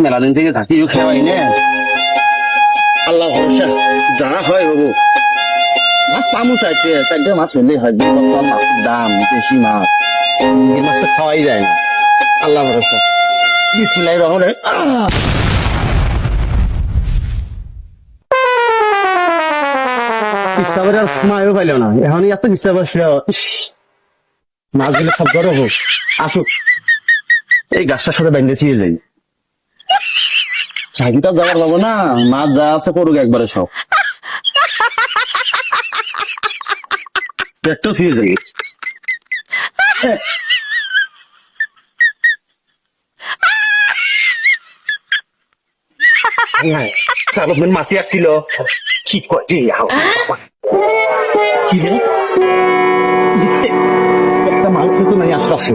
মেলা দিন থেকে থাকিও খেয়াই না, আল্লাহ ভরসা, যা হয় বাবু। মাছ পামু চারটে চারটে মাছ হলেই হয়, যে বর্তমান মাছের দাম বেশি, মাছ এই মাছটা খাওয়াই যায় না, আল্লাহ ভরসা। বিসমিল্লাহির রহমানির রহিম। ইচ্ছাবের আর সময়ও পাইল না, এখনই এত ইচ্ছা বসে মাছগুলো সব বড় হোক, আসুক এই গাছটার সাথে বাইন্দে থিয়ে যাই। চাকরিটা যাওয়ার পাবো না, মাছ যা আছে করুক একবারে সব, পেটটাও থিয়ে যাই। চালক মাছি আসছিল, কি কয় কি রে, একটা মানুষ তো নাই আশপাশে,